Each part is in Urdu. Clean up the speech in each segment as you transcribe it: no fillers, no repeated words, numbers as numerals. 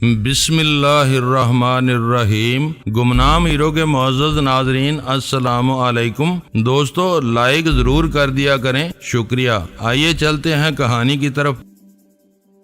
بسم اللہ الرحمن الرحیم۔ گمنام ہیرو کے معزز ناظرین السلام علیکم۔ دوستو لائک ضرور کر دیا کریں، شکریہ۔ آئیے چلتے ہیں کہانی کی طرف۔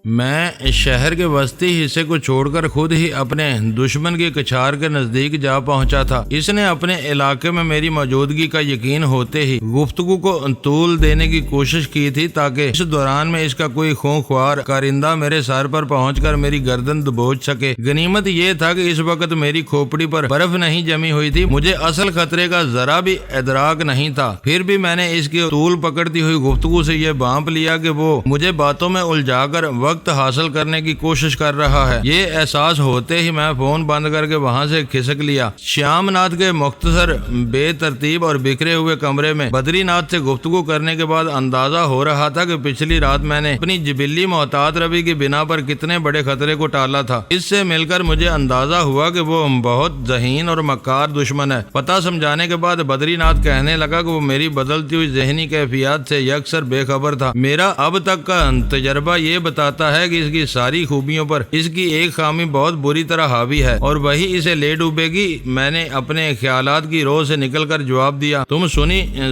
میں شہر کے وسطی حصے کو چھوڑ کر خود ہی اپنے دشمن کی کچھار کے نزدیک جا پہنچا تھا۔ اس نے اپنے علاقے میں میری موجودگی کا یقین ہوتے ہی گفتگو کو طول دینے کی کوشش کی تھی تاکہ اس دوران میں اس کا کوئی خونخوار کارندہ میرے سر پر پہنچ کر میری گردن دبوچ سکے۔ غنیمت یہ تھا کہ اس وقت میری کھوپڑی پر برف نہیں جمی ہوئی تھی، مجھے اصل خطرے کا ذرا بھی ادراک نہیں تھا۔ پھر بھی میں نے اس کی طول پکڑتی ہوئی گفتگو سے یہ بھانپ لیا کہ وہ مجھے باتوں میں الجھا کر وقت حاصل کرنے کی کوشش کر رہا ہے۔ یہ احساس ہوتے ہی میں فون بند کر کے وہاں سے کھسک لیا۔ شیام ناتھ کے مختصر بے ترتیب اور بکھرے ہوئے کمرے میں بدری ناتھ سے گفتگو کرنے کے بعد اندازہ ہو رہا تھا کہ پچھلی رات میں نے اپنی جبلی محتاط روی کی بنا پر کتنے بڑے خطرے کو ٹالا تھا۔ اس سے مل کر مجھے اندازہ ہوا کہ وہ بہت ذہین اور مکار دشمن ہے۔ پتہ سمجھانے کے بعد بدری ناتھ کہنے لگا کہ وہ میری بدلتی ہوئی ذہنی کیفیات سے یکسر بے خبر تھا۔ میرا اب تک کا تجربہ یہ بتاتا ہے کہ اس کی ساری خوبیوں پر اس کی ایک خامی بہت بری طرح حاوی ہے اور وہی اسے لے ڈوبے گی۔ میں نے اپنے خیالات کی روح سے نکل کر جواب دیا، تم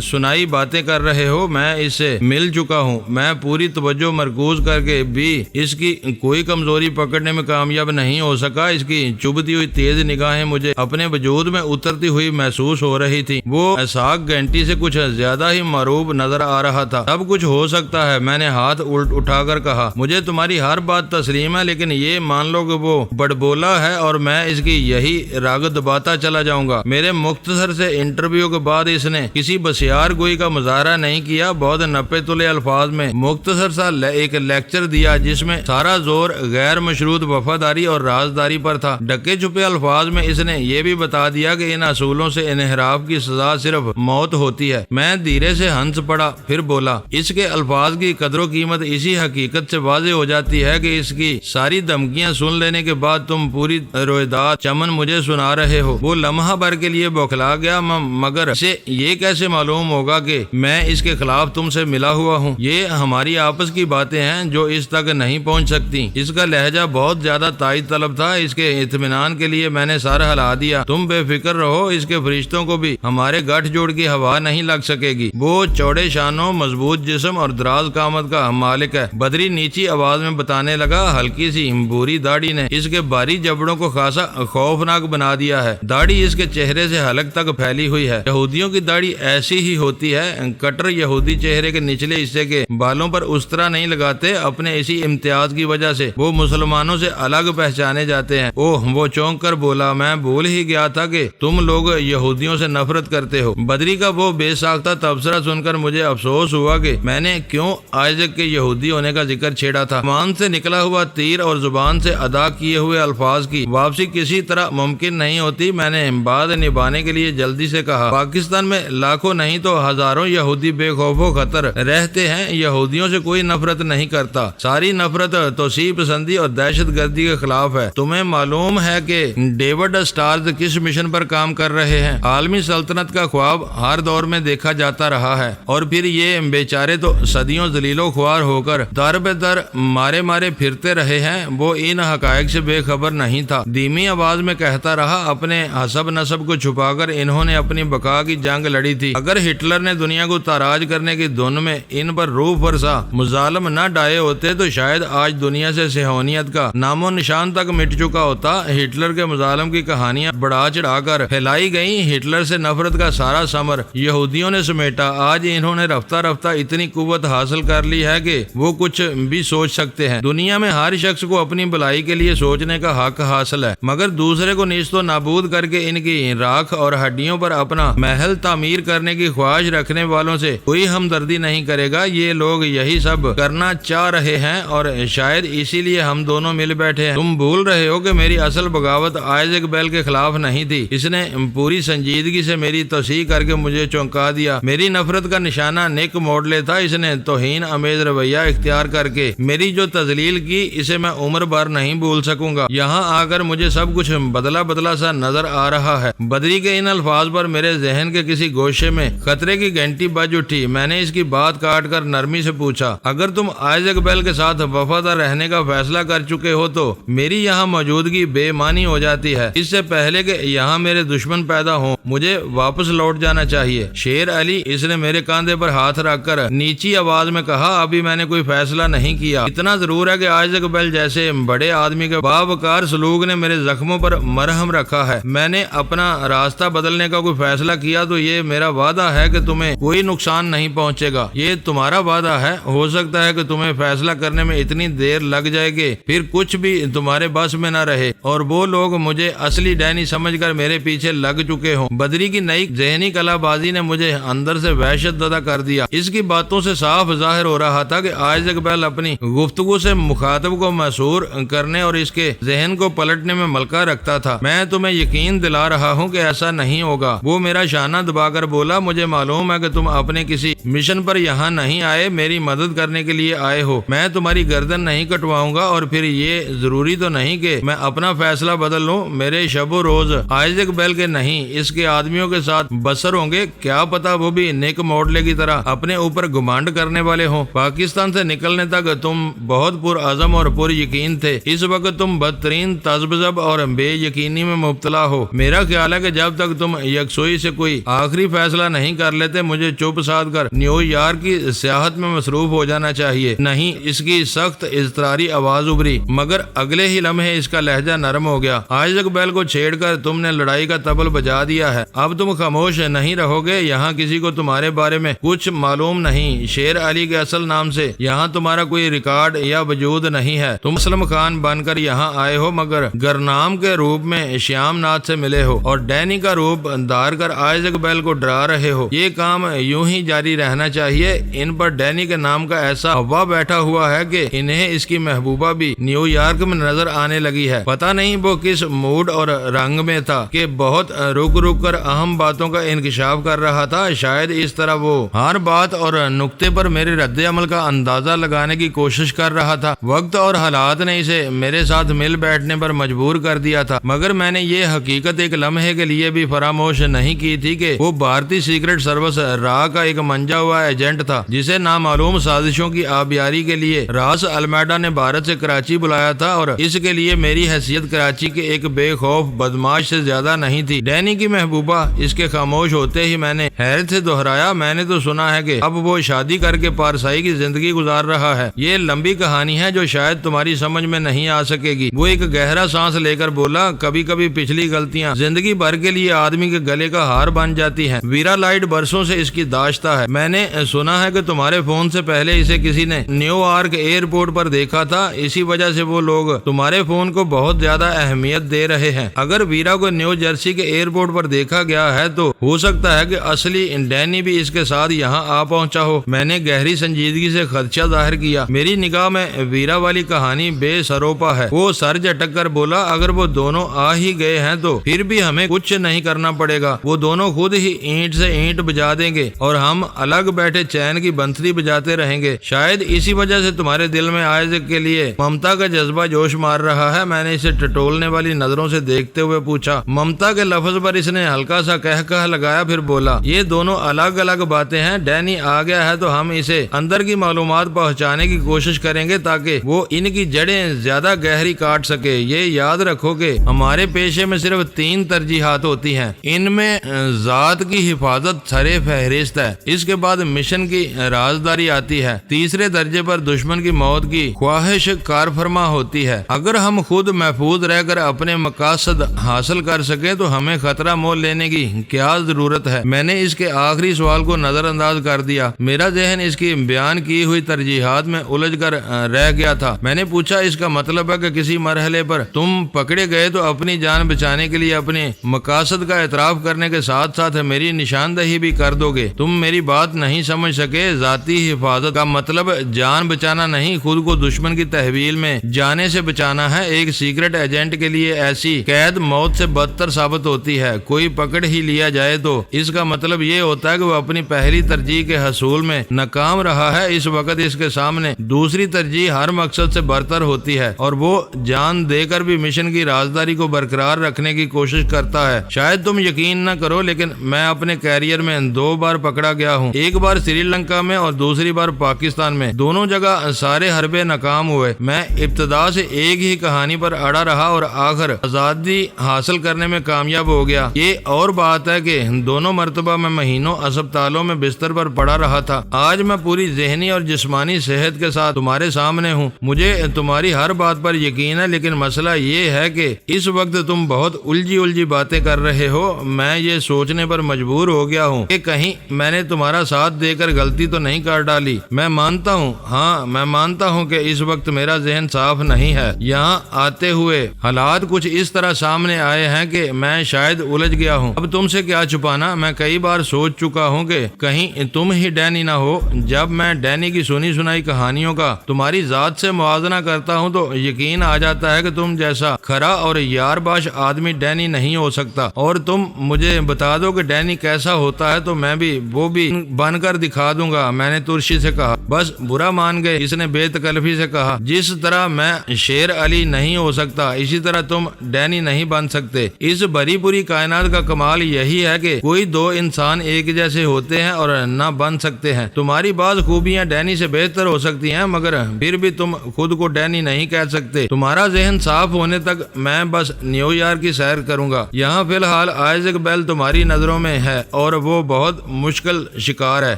سنائی باتیں کر رہے ہو، میں اس سے مل چکا ہوں۔ میں پوری توجہ مرکوز کر کے بھی اس کی کوئی کمزوری پکڑنے میں کامیاب نہیں ہو سکا۔ اس کی چبھتی ہوئی تیز نگاہیں مجھے اپنے وجود میں اترتی ہوئی محسوس ہو رہی تھی۔ وہ اسحاق گھنٹی سے کچھ زیادہ ہی مروب نظر آ رہا تھا۔ سب کچھ ہو سکتا ہے، میں نے ہاتھ اٹھا کر کہا۔ مجھے تمہاری ہر بات تسلیم ہے، لیکن یہ مان لو کہ وہ بڑبولا ہے اور میں اس کی یہی رگ دباتا چلا جاؤں گا۔ میرے مختصر سے انٹرویو کے بعد اس نے کسی بسیار گوئی کا مظاہرہ نہیں کیا، بہت نپے تلے الفاظ میں مختصر سا ایک لیکچر دیا جس میں سارا زور غیر مشروط وفاداری اور رازداری پر تھا۔ ڈکے چھپے الفاظ میں اس نے یہ بھی بتا دیا کہ ان اصولوں سے انحراف کی سزا صرف موت ہوتی ہے۔ میں دھیرے سے ہنس پڑا، پھر بولا، اس کے الفاظ کی قدر و قیمت اسی حقیقت سے واضح ہو جاتی ہے کہ اس کی ساری دھمکیاں سن لینے کے بعد تم پوری رویداد چمن مجھے سنا رہے ہو۔ وہ لمحہ بھر کے لیے بوکھلا گیا، مگر اسے یہ کیسے معلوم ہوگا کہ میں اس کے خلاف تم سے ملا ہوا ہوں؟ یہ ہماری آپس کی باتیں ہیں جو اس تک نہیں پہنچ سکتی۔ اس کا لہجہ بہت زیادہ تائید طلب تھا۔ اس کے اطمینان کے لیے میں نے سر ہلا دیا، تم بے فکر رہو، اس کے فرشتوں کو بھی ہمارے گٹھ جوڑ کی ہوا نہیں لگ سکے گی۔ وہ چوڑے شانوں، مضبوط جسم اور دراز قامت کا مالک ہے، بدری نیچی آواز میں بتانے لگا۔ ہلکی سی بوری داڑھی نے اس کے باری جبڑوں کو خاصا خوفناک بنا دیا ہے۔ داڑھی اس کے چہرے سے حلق تک پھیلی ہوئی ہے۔ یہودیوں کی داڑھی ایسی ہی ہوتی ہے۔ کٹر یہودی چہرے کے نچلے حصے کے بالوں پر اس طرح نہیں لگاتے، اپنے اسی امتیاز کی وجہ سے وہ مسلمانوں سے الگ پہچانے جاتے ہیں۔ اوہ، وہ چونک کر بولا، میں بھول ہی گیا تھا کہ تم لوگ یہودیوں سے نفرت کرتے ہو۔ بدری کا وہ بے ساختہ تبصرہ سن کر مجھے افسوس ہوا کہ میں نے کیوں آئزک کے یہودی ہونے کا ذکر چھیڑا تھا۔ مان سے نکلا ہوا تیر اور زبان سے ادا کیے ہوئے الفاظ کی واپسی کسی طرح ممکن نہیں ہوتی۔ میں نے بات نبھانے کے لیے جلدی سے کہا، پاکستان میں لاکھوں نہیں تو ہزاروں یہودی بے خوف و خطر رہتے ہیں، یہودیوں سے کوئی نفرت نہیں کرتا۔ ساری نفرت توسیع پسندی اور دہشت گردی کے خلاف ہے۔ تمہیں معلوم ہے کہ ڈیوڈ اسٹارز کس مشن پر کام کر رہے ہیں؟ عالمی سلطنت کا خواب ہر دور میں دیکھا جاتا رہا ہے، اور پھر یہ بیچارے تو صدیوں ذلیل و خوار ہو کر در بے در مارے پھرتے رہے ہیں۔ وہ ان حقائق سے بے خبر نہیں تھا۔ دھیمی آواز میں کہتا رہا، اپنے حسب نسب کو چھپا کر انہوں نے اپنی بقا کی جنگ لڑی تھی۔ اگر ہٹلر نے دنیا کو تاراج کرنے کی دھن میں ان پر روح فرسا مظالم نہ ڈائے ہوتے تو شاید آج دنیا سے صہیونیت کا نام و نشان تک مٹ چکا ہوتا۔ ہٹلر کے مظالم کی کہانیاں بڑھا چڑھا کر پھیلائی گئیں۔ ہٹلر سے نفرت کا سارا ثمر یہودیوں نے سمیٹا۔ آج انہوں نے رفتہ رفتہ اتنی قوت حاصل کر لی ہے کہ وہ کچھ بھی سوچ سکتے ہیں۔ دنیا میں ہر شخص کو اپنی بھلائی کے لیے سوچنے کا حق حاصل ہے، مگر دوسرے کو نیست و نابود کر کے ان کی راکھ اور ہڈیوں پر اپنا محل تعمیر کرنے کی خواہش رکھنے والوں سے کوئی ہمدردی نہیں کرے گا۔ یہ لوگ یہی سب کرنا چاہ رہے ہیں اور شاید اسی لیے ہم دونوں مل بیٹھے ہیں۔ تم بھول رہے ہو کہ میری اصل بغاوت آئزک بیل کے خلاف نہیں تھی۔ اس نے پوری سنجیدگی سے میری توثیق کر کے مجھے چونکا دیا۔ میری نفرت کا نشانہ نک موڈلے تھا۔ اس نے توہین امیز رویہ اختیار کر کے میری میری جو تذلیل کی اسے میں عمر بھر نہیں بھول سکوں گا۔ یہاں آ کر مجھے سب کچھ بدلا بدلا سا نظر آ رہا ہے۔ بدری کے ان الفاظ پر میرے ذہن کے کسی گوشے میں خطرے کی گھنٹی بج اٹھی۔ میں نے اس کی بات کاٹ کر نرمی سے پوچھا، اگر تم آئزیک بیل کے ساتھ وفادار رہنے کا فیصلہ کر چکے ہو تو میری یہاں موجودگی بے معنی ہو جاتی ہے۔ اس سے پہلے کہ یہاں میرے دشمن پیدا ہوں مجھے واپس لوٹ جانا چاہیے۔ شیر علی، اس نے میرے کاندھے پر ہاتھ رکھ کر نیچی آواز میں کہا، ابھی میں نے کوئی فیصلہ نہیں کیا۔ اتنا ضرور ہے کہ آئزیک بیل جیسے بڑے آدمی کے باوقار سلوک نے میرے زخموں پر مرہم رکھا ہے۔ میں نے اپنا راستہ بدلنے کا کوئی فیصلہ کیا تو یہ میرا وعدہ ہے کہ تمہیں کوئی نقصان نہیں پہنچے گا۔ یہ تمہارا وعدہ ہے، ہو سکتا ہے کہ تمہیں فیصلہ کرنے میں اتنی دیر لگ جائے گی پھر کچھ بھی تمہارے بس میں نہ رہے اور وہ لوگ مجھے اصلی ڈینی سمجھ کر میرے پیچھے لگ چکے ہوں۔ بدری کی نئی ذہنی کلا بازی نے مجھے اندر سے وحشت زدہ کر دیا۔ اس کی باتوں سے صاف ظاہر ہو رہا تھا کہ آئزیک بیل اپنی گفتگو سے مخاطب کو مسحور کرنے اور اس کے ذہن کو پلٹنے میں ملکہ رکھتا تھا۔ میں تمہیں یقین دلا رہا ہوں کہ ایسا نہیں ہوگا۔ وہ میرا شانہ دبا کر بولا، مجھے معلوم ہے کہ تم اپنے کسی مشن پر یہاں نہیں آئے، میری مدد کرنے کے لیے آئے ہو۔ میں تمہاری گردن نہیں کٹواؤں گا اور پھر یہ ضروری تو نہیں کہ میں اپنا فیصلہ بدل لوں۔ میرے شب و روز آئزیک بیل کے نہیں اس کے آدمیوں کے ساتھ بسر ہوں گے۔ کیا پتا وہ بھی نیک موڈلے کی طرح اپنے اوپر گمانڈ کرنے والے ہوں۔ پاکستان سے نکلنے تک تم بہت پرعزم اور پر یقین تھے، اس وقت تم بدترین تذبذب اور بے یقینی میں مبتلا ہو۔ میرا خیال ہے کہ جب تک تم یکسوئی سے کوئی آخری فیصلہ نہیں کر لیتے مجھے چپ سادھ کر نیو یارک کی سیاحت میں مصروف ہو جانا چاہیے۔ نہیں، اس کی سخت اضطراری آواز ابھری، مگر اگلے ہی لمحے اس کا لہجہ نرم ہو گیا۔ آئزیک بیل کو چھیڑ کر تم نے لڑائی کا طبل بجا دیا ہے، اب تم خاموش نہیں رہو گے۔ یہاں کسی کو تمہارے بارے میں کچھ معلوم نہیں۔ شیر علی کے اصل نام سے یہاں تمہارا کوئی ریکارڈ یا وجود نہیں ہے۔ تم اسلم خان بن کر یہاں آئے ہو مگر گرنام کے روپ میں شیام ناتھ سے ملے ہو اور ڈینی کا روپ دھار کر آئزیک بیل کو ڈرا رہے ہو۔ یہ کام یوں ہی جاری رہنا چاہیے۔ ان پر ڈینی کے نام کا ایسا ہوا بیٹھا ہوا ہے کہ انہیں اس کی محبوبہ بھی نیو یارک میں نظر آنے لگی ہے۔ پتہ نہیں وہ کس موڈ اور رنگ میں تھا کہ بہت رک رک کر اہم باتوں کا انکشاف کر رہا تھا۔ شاید اس طرح وہ ہر بات اور نقطے پر میرے رد عمل کا اندازہ لگانے کی کوشش کر رہا تھا۔ وقت اور حالات نے اسے میرے ساتھ مل بیٹھنے پر مجبور کر دیا تھا، مگر میں نے یہ حقیقت ایک لمحے کے لیے بھی فراموش نہیں کی تھی کہ وہ بھارتی سیکرٹ سروس را کا ایک منجا ہوا ایجنٹ تھا جسے نامعلوم سازشوں کی آبیاری کے لیے راس المیڈا نے بھارت سے کراچی بلایا تھا، اور اس کے لیے میری حیثیت کراچی کے ایک بے خوف بدماش سے زیادہ نہیں تھی۔ ڈینی کی محبوبہ، اس کے خاموش ہوتے ہی میں نے حیرت سے دہرایا، میں نے تو سنا ہے کہ اب وہ شادی کر کے پارسائی کی زندگی گزار رہا ہے۔ یہ لمبی کہانی ہے جو شاید تمہاری سمجھ میں نہیں آ سکے گی۔ وہ ایک گہرا سانس لے کر بولا، کبھی کبھی پچھلی غلطیاں زندگی بھر کے لیے آدمی کے گلے کا ہار بن جاتی ہیں۔ ویرا لائٹ برسوں سے اس کی داشتہ ہے۔ میں نے سنا ہے کہ تمہارے فون سے پہلے اسے کسی نے نیو یارک ایئرپورٹ پر دیکھا تھا، اسی وجہ سے وہ لوگ تمہارے فون کو بہت زیادہ اہمیت دے رہے ہیں۔ اگر ویرا کو نیو جرسی کے ایئرپورٹ پر دیکھا گیا ہے تو ہو سکتا ہے کہ اصلی ڈینی بھی اس کے ساتھ یہاں آ پہنچا ہو۔ میں نے گہری سنجیدگی سے خدشہ ظاہر کیا۔ میری نگاہ میں ویرا والی کہانی بے سروپا ہے۔ وہ سر جھٹک کر بولا، اگر وہ دونوں آ ہی گئے ہیں تو پھر بھی ہمیں کچھ نہیں کرنا پڑے گا۔ وہ دونوں خود ہی اینٹ سے اینٹ بجا دیں گے اور ہم الگ بیٹھے چین کی بنسری بجاتے رہیں گے۔ شاید اسی وجہ سے تمہارے دل میں آئزیک کے لیے ممتا کا جذبہ جوش مار رہا ہے۔ میں نے اسے ٹٹولنے والی نظروں سے دیکھتے ہوئے پوچھا۔ ممتا کے لفظ پر اس نے ہلکا سا کہہ لگایا، پھر بولا، یہ دونوں الگ الگ باتیں ہیں۔ ڈینی آ گیا ہے تو ہم اسے اندر کی معلومات پہنچانے کی کوشش کریں گے تاکہ وہ ان کی جڑیں زیادہ گہری کاٹ سکے۔ یہ یاد رکھو کہ ہمارے پیشے میں صرف 3 ترجیحات ہوتی ہیں، ان میں ذات کی حفاظت سرے فہرست ہے، اس کے بعد مشن کی رازداری آتی ہے، تیسرے درجے پر دشمن کی موت کی خواہش کار فرما ہوتی ہے۔ اگر ہم خود محفوظ رہ کر اپنے مقاصد حاصل کر سکیں تو ہمیں خطرہ مول لینے کی کیا ضرورت ہے؟ میں نے اس کے آخری سوال کو نظر انداز کر دیا۔ میرا ذہن اس کی بیان کی ہوئی ترجیحات میں الجھ کر رہ گیا تھا۔ میں نے پوچھا، اس کا مطلب ہے کہ کسی مرحلے پر تم پکڑے گئے تو اپنی جان بچانے کے لیے اپنے مقاصد کا اعتراف کرنے کے ساتھ ساتھ میری نشاندہی بھی کر دو گے؟ تم میری بات نہیں سمجھ سکے۔ ذاتی حفاظت کا مطلب جان بچانا نہیں، خود کو دشمن کی تحویل میں جانے سے بچانا ہے۔ ایک سیکرٹ ایجنٹ کے لیے ایسی قید موت سے بدتر ثابت ہوتی ہے۔ کوئی پکڑ ہی لیا جائے تو اس کا مطلب یہ ہوتا ہے کہ وہ اپنی پہلی ترجیح کے حصول میں ناکام رہا ہے۔ اس وقت اس کے سامنے دوسری دوسری ترجیح ہر مقصد سے برتر ہوتی ہے اور وہ جان دے کر بھی مشن کی رازداری کو برقرار رکھنے کی کوشش کرتا ہے۔ شاید تم یقین نہ کرو لیکن میں اپنے کیریئر میں 2 بار پکڑا گیا ہوں، ایک بار سری لنکا میں اور دوسری بار پاکستان میں۔ دونوں جگہ سارے حربے ناکام ہوئے۔ میں ابتدا سے ایک ہی کہانی پر اڑا رہا اور آخر آزادی حاصل کرنے میں کامیاب ہو گیا۔ یہ اور بات ہے کہ دونوں مرتبہ میں مہینوں اسپتالوں میں بستر پر پڑا رہا تھا۔ آج میں پوری ذہنی اور جسمانی صحت کے ساتھ تمہارے سامنے ہوں۔ مجھے تمہاری ہر بات پر یقین ہے لیکن مسئلہ یہ ہے کہ اس وقت تم بہت الجھی باتیں کر رہے ہو۔ میں یہ سوچنے پر مجبور ہو گیا ہوں کہ کہیں میں نے تمہارا ساتھ دے کر غلطی تو نہیں کر ڈالی۔ میں مانتا ہوں کہ اس وقت میرا ذہن صاف نہیں ہے۔ یہاں آتے ہوئے حالات کچھ اس طرح سامنے آئے ہیں کہ میں شاید الجھ گیا ہوں۔ اب تم سے کیا چھپانا، میں کئی بار سوچ چکا ہوں کہ کہیں تم ہی ڈینی نہ ہو۔ جب میں ڈینی کی سنی سنائی کہانیوں کا تمہاری ذات سے موازنہ کرتا ہوں تو یقین آ جاتا ہے کہ تم جیسا کھرا اور یار باش آدمی ڈینی نہیں ہو سکتا، اور تم مجھے بتا دو کہ ڈینی کیسا ہوتا ہے تو میں بھی وہ بھی بن کر دکھا دوں گا۔ میں نے ترشی سے کہا۔ بس برا مان گئے، اس نے بے تکلفی سے کہا۔ جس طرح میں شیر علی نہیں ہو سکتا اسی طرح تم ڈینی نہیں بن سکتے۔ اس بڑی پوری کائنات کا کمال یہی ہے کہ کوئی 2 انسان ایک جیسے ہوتے ہیں اور نہ بن سکتے ہیں۔ تمہاری بعض خوبیاں ڈینی سے بہتر ہو سکتی ہیں مگر پھر بھی تم خود کو ڈینی نہیں کہہ سکتے۔ تمہارا ذہن صاف ہونے تک میں بس نیو یارک کی سیر کروں گا۔ یہاں فی الحال آئزیک بیل تمہاری نظروں میں ہے اور وہ بہت مشکل شکار ہے۔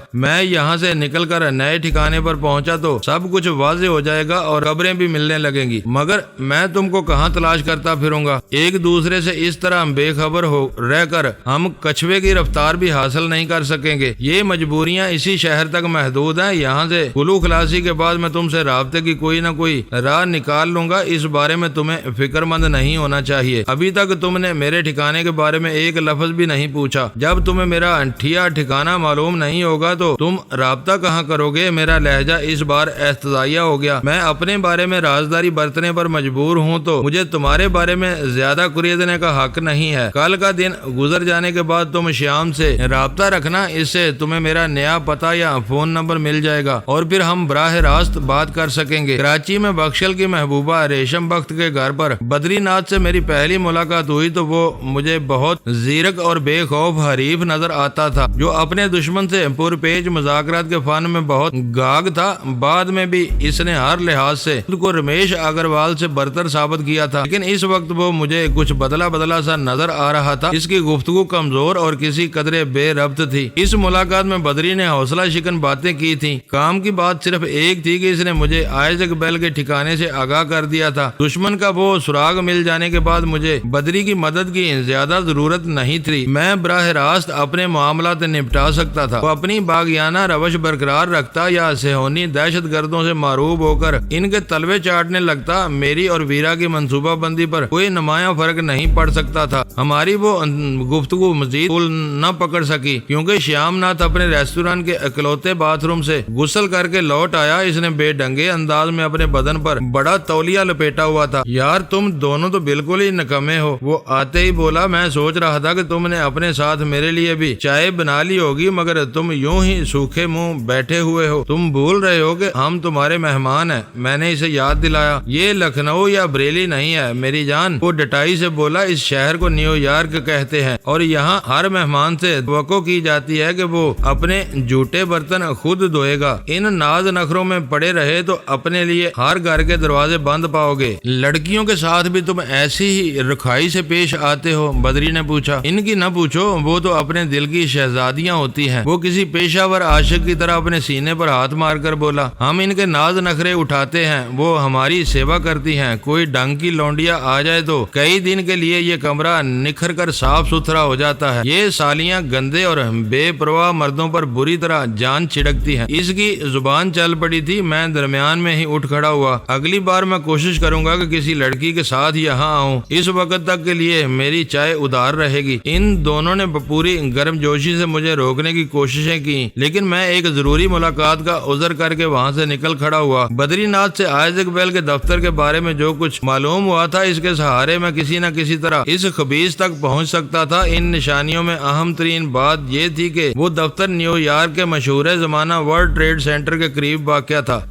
میں یہاں سے نکل کر نئے ٹھکانے پر پہنچا تو سب کچھ واضح ہو جائے گا اور خبریں بھی ملنے لگیں گی، مگر میں تم کو کہاں تلاش کرتا پھروں گا؟ ایک دوسرے سے اس طرح بے خبر ہو رہ کر ہم کچھوے کی رفتار بھی حاصل نہیں کر سکیں گے۔ یہ مجبوریاں اسی شہر تک محدود ہیں۔ یہاں سے کلو خلاصی کے بعد میں تم سے رابطے کی کوئی نہ کوئی راہ نکال لوں گا۔ اس بارے میں تمہیں فکر مند نہیں ہونا چاہیے۔ ابھی تک تم نے میرے ٹھکانے کے بارے میں ایک لفظ بھی نہیں پوچھا۔ جب تمہیں میرا ٹھکانہ معلوم نہیں ہوگا تو تم رابطہ کہاں کرو گے؟ میرا لہجہ اس بار احتجاجیہ ہو گیا۔ میں اپنے بارے میں رازداری برتنے پر مجبور ہوں تو مجھے تمہارے بارے میں زیادہ کریدنے کا حق نہیں ہے۔ کل کا دن گزر جانے کے بعد تم شیام سے رابطہ رکھنا، اس سے تمہیں میرا نیا پتہ یا فون نمبر مل جائے گا اور پھر ہم براہ راست بات کر سکیں گے۔ کراچی میں بخشل کی محبوبہ ریشم بخت کے گھر پر بدری ناتھ سے میری پہلی ملاقات ہوئی تو وہ مجھے بہت زیرک اور بے خوف حریف نظر آتا تھا جو اپنے دشمن سے پرپیچ مذاکرات کے فن میں بہت گاگ تھا۔ بعد میں بھی اس نے ہر لحاظ سے خود کو رمیش اگروال سے برتر ثابت کیا تھا، لیکن اس وقت وہ مجھے کچھ بدلا سا نظر آ رہا تھا۔ اس کی گفتگو کمزور اور کسی قدرے بے ربط تھی۔ اس ملاقات میں بدری نے حوصلہ شکن باتیں کی تھیں۔ کام کی بات صرف ایک تھی کہ اس نے مجھے آئزیک بیل کے ٹھکانے سے آگاہ کر دیا تھا۔ دشمن کا وہ سراغ مل جانے کے بعد مجھے بدری کی مدد کی زیادہ ضرورت نہیں تھی۔ میں براہ راست اپنے معاملات نپٹا سکتا تھا۔ وہ اپنی باغیانہ روش برقرار رکھتا یا صہیونی دہشت گردوں سے معروف ہو کر ان کے تلوے چاٹنے لگتا، میری اور ویرا کی منصوبہ بندی پر کوئی نمایاں فرق نہیں پڑ سکتا تھا۔ ہماری وہ گفتگو مزید پول نہ پکڑ سکی کیونکہ شیام ناتھ اپنے ریستوران کے اکلوتے باتھ روم سے غسل کر کے لوٹ آیا۔ اس نے بے ڈنگے انداز میں اپنے بدن پر بڑا تولیہ لپیٹا ہوا تھا۔ یار تم دونوں تو بالکل ہی نکمے ہو، وہ آتے ہی بولا۔ میں سوچ رہا تھا کہ تم نے اپنے ساتھ میرے لیے بھی چائے بنا لی ہوگی مگر تم یوں ہی سوکھے منہ بیٹھے ہوئے ہو۔ تم بھول رہے ہو کہ ہم تمہارے مہمان ہیں۔ میں نے اسے یاد دلایا۔ یہ لکھنؤ یا بریلی نہیں ہے میری جان، وہ ڈٹائی سے بولا۔ اس شہر کو نیو یارک کہتے ہیں اور یہاں ہر مہمان سے توقع کی جاتی ہے کہ وہ اپنے جھوٹے برتن خود دھوئے گا۔ ان ناز نخروں میں پڑے رہے تو اپنے لیے ہر گھر کے دروازے بند پاؤ گے۔ لڑکیوں کے ساتھ بھی تم ایسی ہی رکھائی سے پیش آتے ہو؟ بدری نے پوچھا۔ ان کی نہ پوچھو، وہ تو اپنے دل کی شہزادیاں ہوتی ہیں۔ وہ کسی پیشہ ور عاشق کی طرح اپنے سینے پر ہاتھ مار کر بولا۔ ہم ان کے ناز نخرے اٹھاتے ہیں، وہ ہماری سیوا کرتی ہیں۔ کوئی ڈنگ کی لونڈیا آ جائے تو کئی دن کے لیے یہ کمرہ نکھر کر صاف ستھرا ہو جاتا ہے۔ یہ سالیاں گندے اور بے پرواہ مردوں پر بری طرح جان چھڑکتی ہیں۔ اس کی زبان چل پڑی تھی۔ میں درمیان میں ہی اٹھ کھڑا ہوا۔ اگلی بار میں کوشش کروں گا کہ کسی لڑکی کے ساتھ یہاں آؤں۔ اس وقت تک کے لیے میری چائے ادھار رہے گی۔ ان دونوں نے پوری گرم جوشی سے مجھے روکنے کی کوششیں کی لیکن میں ایک ضروری ملاقات کا عذر کر کے وہاں سے نکل کھڑا ہوا۔ بدری ناتھ سے آئزیک بیل کے دفتر کے بارے میں جو کچھ معلوم ہوا تھا اس کے سہارے میں کسی نہ کسی طرح اس خبیث تک پہنچ سکتا تھا۔ ان نشانیوں میں اہم ترین بات یہ تھی کہ وہ دفتر نیو یارک کے مشہور زمانہ ورلڈ ٹریڈ سینٹر کے قریب واقع تھا۔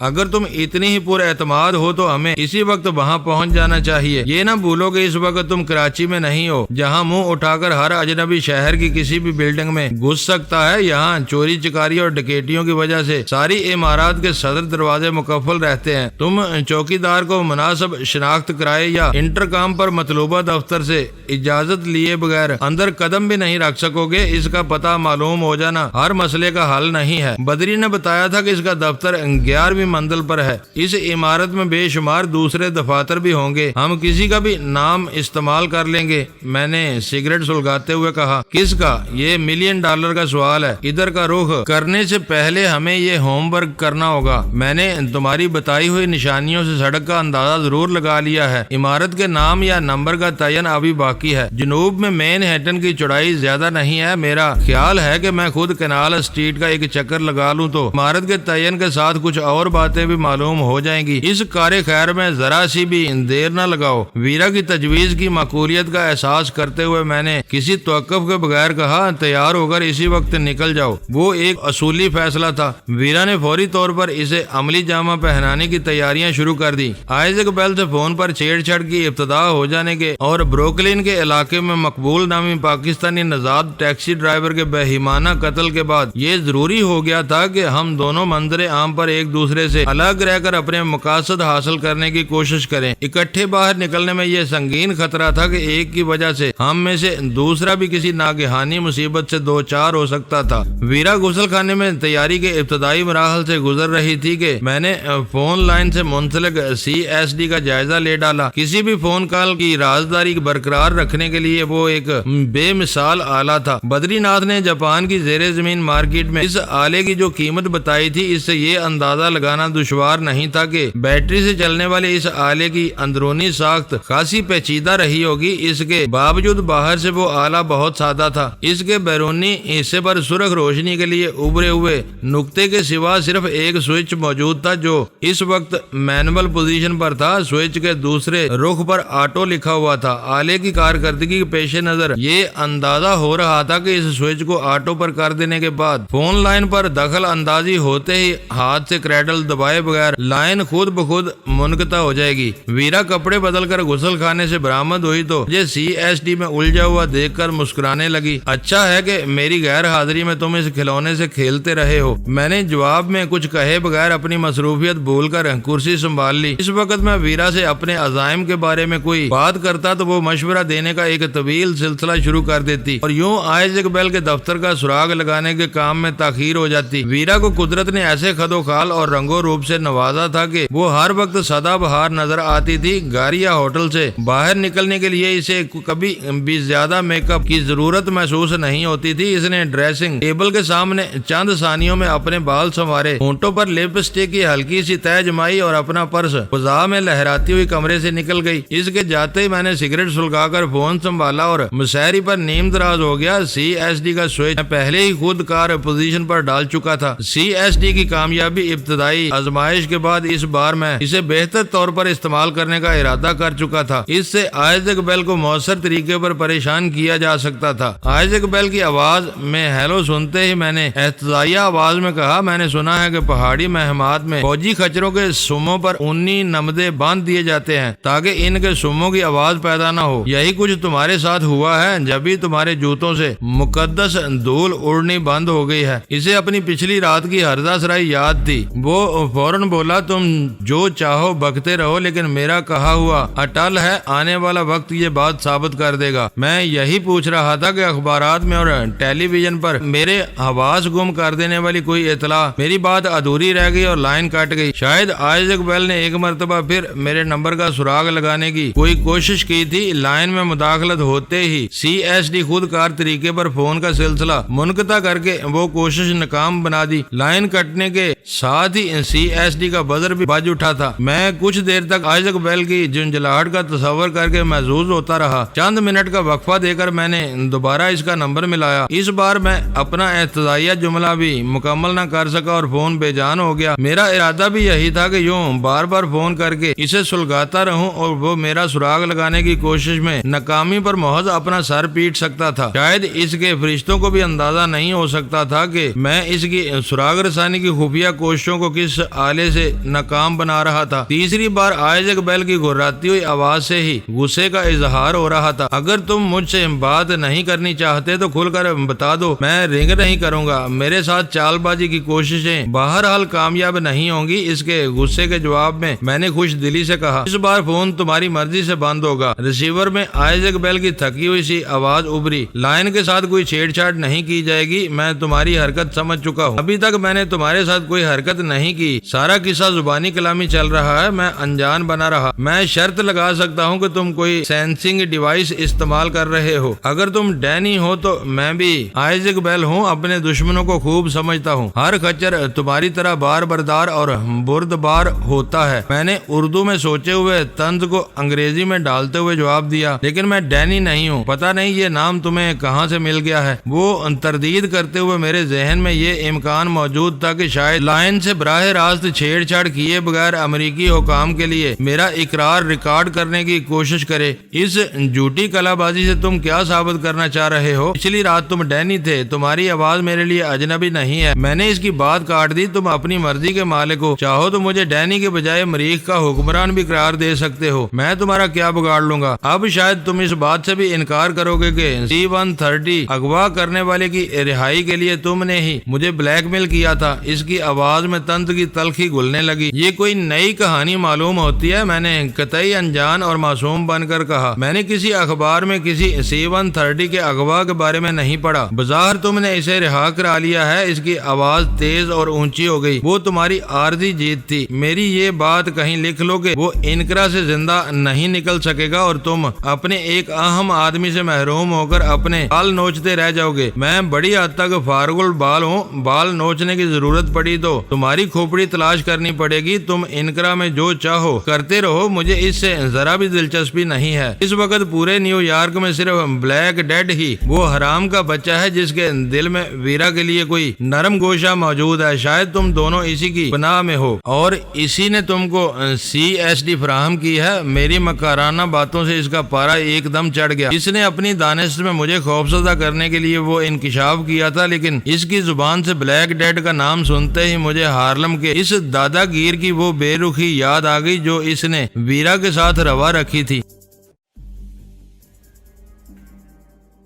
اگر تم اتنی ہی پر اعتماد ہو تو ہمیں اسی وقت وہاں پہنچ جانا چاہیے۔ یہ نہ بھولو کہ اس وقت تم کراچی میں نہیں ہو جہاں منہ اٹھا کر ہر اجنبی شہر کی کسی بھی بلڈنگ میں گھس سکتا ہے۔ یہاں چوری چکاری اور ڈکیٹیوں کی وجہ سے ساری عمارات کے صدر دروازے مقفل رہتے ہیں۔ تم چوکیدار کو مناسب شناخت کرائے یا انٹرکام پر مطلوبہ دفتر سے اجازت لیے بغیر اندر قدم بھی نہیں رکھ سکو گے۔ اس کا پتہ معلوم ہو جانا ہر مسئلے کا حل نہیں ہے۔ بدری نے بتایا تھا کہ اس کا دفتر 11ویں منزل پر ہے۔ اس عمارت میں بے شمار دوسرے دفاتر بھی ہوں گے، ہم کسی کا بھی نام استعمال کر لیں گے۔ میں نے سگریٹ سلگاتے ہوئے کہا، کس کا؟ یہ $1 ملین کا سوال ہے۔ ادھر کا رخ کرنے سے پہلے ہمیں یہ ہوم ورک کرنا ہوگا۔ میں نے تمہاری بتائی ہوئی نشانیوں سے سڑک کا اندازہ ضرور لگا لیا ہے۔ عمارت کے نام یا نمبر کا تعین ابھی باقی ہے۔ جنوب میں مین ہیٹن کی چوڑائی زیادہ نہیں ہے۔ میرا خیال ہے کہ میں خود کنال اسٹریٹ کا ایک چکر لگا لوں تو عمارت کے تعین کے ساتھ کچھ اور باتیں بھی معلوم ہو جائیں گی۔ اس کار خیر میں ذرا سی بھی دیر نہ لگاؤ۔ ویرا کی تجویز کی معقولیت کا احساس کرتے ہوئے میں نے کسی توقف کے بغیر کہا، تیار ہو کر اسی وقت نکل جاؤ۔ وہ ایک اصولی فیصلہ تھا۔ ویرا نے فوری طور پر اسے عملی جامہ پہنانے کی تیاریاں شروع کر دی۔ آئزیک بیل سے فون پر چھیڑ چھاڑ کی ابتدا ہو جانے کے اور بروکلین کے علاقے میں مقبول نامی پاکستانی نژاد ٹیکسی ڈرائیور کے بےایمانہ قتل کے بعد یہ ضروری ہو گیا تھا کہ ہم دونوں منظر عام پر ایک دوسرے سے الگ رہ کر اپنے مقاصد حاصل کرنے کی کوشش کریں۔ اکٹھے باہر نکلنے میں یہ سنگین خطرہ تھا کہ ایک کی وجہ سے ہم میں سے دوسرا بھی کسی ناگہانی مصیبت سے دوچار ہو سکتا تھا۔ ویرا غسل خانے میں تیاری کے ابتدائی مراحل سے گزر رہی تھی کہ میں نے فون لائن سے منسلک CSD کا جائزہ لے ڈالا۔ کسی بھی فون کال کی رازداری برقرار رکھنے کے لیے وہ ایک بے مثال آلہ تھا۔ بدری ناتھ نے جاپان کی زیر زمین مارکیٹ میں اس آلے کی جو قیمت بتائی تھی، اس سے یہ اندازہ لگانا دشوار نہیں تھا کہ بیٹری سے چلنے والے اس آلے کی اندرونی ساخت خاصی پیچیدہ رہی ہوگی۔ اس کے باوجود باہر سے وہ آلہ بہت سادہ تھا۔ اس کے بیرونی حصے پر سرخ روشنی کے لیے ابھرے ہوئے نقطے کے سوا صرف ایک سوئچ موجود تھا جو اس وقت مینول پوزیشن پر تھا۔ سوئچ کے دوسرے رخ پر آٹو لکھا ہوا تھا۔ آلے کی کارکردگی کے پیش نظر یہ اندازہ ہو رہا تھا کہ اس سوئچ کو آٹو پر کر دینے کے بعد فون لائن پر دخل اندازی ہوتے ہی ہاتھ سے کریڈل دبائے بغیر لائن خود بخود منقطع ہو جائے گی۔ ویرا کپڑے بدل کر غسل خانے سے برآمد ہوئی تو مجھے CSD میں الجھا ہوا دیکھ کر مسکرانے لگی۔ اچھا ہے کہ میری غیر حاضری میں تم اس کھلونے سے کھیلتے رہے ہو۔ میں نے جواب میں کچھ کہے بغیر اپنی مصروفیت بھول کر کرسی سنبھال لی۔ اس وقت میں ویرا سے اپنے عزائم کے بارے میں کوئی بات کرتا تو وہ مشورہ دینے کا ایک طویل سلسلہ شروع کر دیتی اور یوں آئزیک بیل کے دفتر کا سراغ لگانے کے کام میں تاخیر ہو جاتی۔ ویرا کو قدرت نے ایسے خد و خال اور رنگ و روپ سے نوازا تھا کہ وہ ہر وقت سدا بہار نظر آتی تھی۔ گاریا ہوٹل سے باہر نکلنے کے لیے اسے کبھی بھی زیادہ میک اپ کی ضرورت محسوس نہیں ہوتی تھی۔ اس نے ڈریسنگ ٹیبل کے سامنے چند ثانیوں میں اپنے بال سنوارے، ہونٹوں پر لپسٹک کی ہلکی سی تہ جمائی اور اپنا پرس فضا میں لہراتی ہوئی کمرے سے نکل گئی۔ اس کے جاتے ہی میں نے سگریٹ سلگا کر فون سنبھالا اور مسحری پر نیم دراز ہو گیا۔ CSD کا سوئچ میں پہلے ہی خود کار پوزیشن پر ڈال چکا تھا۔ CSD کی کامیابی ابتدائی آزمائش کے بعد اس بار میں اسے بہتر طور پر استعمال کرنے کا ارادہ کر چکا تھا۔ اس سے آئزیک بیل کو مؤثر طریقے پر پریشان کیا جا سکتا تھا۔ آئزیک بیل کی آواز میں ہیلو سنتے ہی میں نے احتجاجیہ آواز میں کہا، میں نے سنا ہے کہ پہاڑی مہمات میں فوجی خچروں کے سموں پر اونی نمدے باندھ دیے جاتے ہیں تاکہ ان کے سموں کی آواز پیدا نہ ہو۔ یہی کچھ تمہارے ساتھ ہوا ہے جب ہی تمہارے جوتوں سے مقدس دھول اڑنی بند ہو گئی ہے۔ اسے اپنی پچھلی رات کی ہرزہ سرائی یاد تھی۔ وہ فوراً بولا، تم جو چاہو بکتے رہو لیکن میرا کہا ہوا اٹل ہے، آنے والا وقت یہ بات ثابت کر دے گا۔ میں یہی پوچھ رہا تھا کہ اخبارات میں اور ٹیلی ویژن پر میرے حواس گم کر دینے والی کوئی اطلاع۔ میری بات ادھوری رہ گئی اور لائن کٹ گئی۔ شاید آئزیک بیل نے ایک مرتبہ پھر میرے نمبر کا سراغ لگانے کی کوئی کوشش کی تھی۔ لائن میں مداخلت ہوتے ہی CSD خود کار طریقے پر فون کا سلسلہ منقطع کر کے وہ کوشش ناکام بنا دی۔ لائن کٹنے کے ساتھ ہی CSD کا بزر بھی بج اٹھا تھا۔ میں کچھ دیر تک آئزیک بیل کی جھنجھلاہٹ کا تصور کر کے محظوظ ہوتا رہا۔ چند منٹ کا وقفہ دے کر میں نے دوبارہ اس کا نمبر ملایا۔ اس بار میں اپنا احتجاجیہ جملہ بھی مکمل نہ کر سکا اور فون بے جان ہو گیا۔ میرا ارادہ بھی یہی تھا کہ یوں بار بار فون کر کے اسے سلگاتا رہوں اور وہ میرا سراغ لگانے کی کوشش میں ناکامی پر محض اپنا سر پیٹ سکتا تھا۔ شاید اس کے فرشتوں کو بھی اندازہ نہیں ہو سکتا تھا کہ میں اس کی سراغ رسانی کی خفیہ کوششوں کو کس آلے سے ناکام بنا رہا تھا۔ تیسری بار آئزیک بیل کی گھراتی ہوئی آواز سے ہی غصے کا اظہار ہو رہا تھا۔ اگر تم مجھ سے بات نہیں کرنی چاہتے تو کھل کر بتا دو، میں رنگ نہیں کروں گا۔ میرے ساتھ چال بازی کی کوششیں بہرحال کامیاب نہیں ہوں گی۔ اس کے غصے کے جواب میں نے خوش دلی سے کہا، اس بار فون تمہاری مرضی سے بند ہوگا۔ ریسیور میں آئزیک بیل کی تھکی ہوئی سی آواز ابھری، لائن کے ساتھ کوئی چھیڑ چھاڑ نہیں کی جائے گی، میں تمہاری حرکت سمجھ چکا ہوں۔ ابھی تک میں نے تمہارے ساتھ کوئی حرکت نہیں کی، سارا قصہ زبانی کلامی چل رہا ہے، میں انجان بنا رہا۔ میں شرط لگا سکتا ہوں کہ تم کوئی سینسنگ ڈیوائس استعمال کر رہے ہو۔ اگر تم ڈینی ہو تو میں بھی آئزیک بیل ہوں، اپنے دشمنوں کو خوب سمجھتا ہوں۔ ہر خچر تمہاری طرح بار بردار اور بردبار ہوتا ہے۔ میں نے اردو میں سوچے ہوئے طنز کو انگریزی میں ڈالتے ہوئے جواب دیا، لیکن میں ڈینی نہیں ہوں۔ پتہ نہیں یہ نام تمہیں کہاں سے مل گیا ہے۔ وہ تردید کرتے ہوئے میرے ذہن میں یہ امکان موجود تھا کہ شاید لائن سے براہ راست چھیڑ چھاڑ کیے بغیر امریکی حکام کے لیے میرا اقرار ریکارڈ کرنے کی کوشش کرے۔ اس جھوٹی کلا بازی سے تم کیا ثابت کرنا چاہ رہے ہو؟ پچھلی رات تم ڈینی تھے، تمہاری آواز میرے لیے اجنبی نہیں ہے۔ میں نے اس کی بات کاٹ دی، تم اپنی مرضی کے مالک ہو، چاہو تو مجھے ڈینی کے بجائے مریخ کا حکمران بھی قرار دے سکتے ہو، میں تمہارا کیا بگاڑ لوں گا۔ اب شاید تم اس بات سے بھی انکار کرو گے کہ C-130 اغوا کرنے والے کی رہائی کے لیے تم نے ہی مجھے بلیک میل کیا تھا۔ اس کی آواز میں طنز کی تلخی گھلنے لگی۔ یہ کوئی نئی کہانی معلوم ہوتی ہے، میں نے قطعی انجان اور معصوم بن کر کہا۔ میں نے کسی اخبار میں کسی C-130 کے اغوا کے بارے میں نہیں پڑھا۔ بظاہر تم نے اسے رہا کرا لیا ہے۔ اس کی آواز تیز اور اونچی ہو گئی۔ وہ تمہاری عارضی جیت تھی۔ میری یہ بات کہیں لکھ لو کہ وہ انقرہ سے زندہ نہیں نکل سکے گا اور تم اپنے ایک اہم آدمی سے محروم ہو کر اپنے بال نوچتے رہ جاؤ گے۔ میں بڑی حد تک فارغ البال ہوں، بال نوچنے کی ضرورت پڑی تو تمہاری کھوپڑی تلاش کرنی پڑے گی۔ تم انقرہ میں جو چاہو کرتے رہو، مجھے اس سے ذرا بھی دلچسپی نہیں ہے۔ اس وقت پورے نیو یارک میں صرف بلیک ڈیڈ ہی وہ حرام کا بچہ ہے جس کے دل میں ویرا کے لیے کوئی نرم گوشہ موجود ہے۔ شاید تم دونوں اسی کی پناہ میں ہو اور اسی نے تم کو CSD فراہم کی ہے۔ میری مکارانہ باتوں سے اس کا پارا ایک دم چڑھ گیا۔ اس نے اپنی دانش میں مجھے خوفزدہ کرنے کے لیے وہ انکشاف کیا تھا، لیکن اس کی زبان سے بلیک ڈیڈ کا نام سنتے ہی مجھے ہارلم کے اس دادا گیر کی وہ بے رخی یاد آ گئی جو اس نے ویرا کے ساتھ روا رکھی تھی۔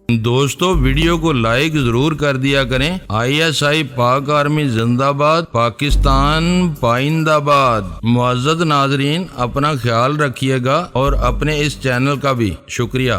دوستو ویڈیو کو لائک ضرور کر دیا کریں۔ ISI پاک آرمی زندہ باد، پاکستان پائندہ باد۔ معزز ناظرین، اپنا خیال رکھیے گا اور اپنے اس چینل کا بھی شکریہ۔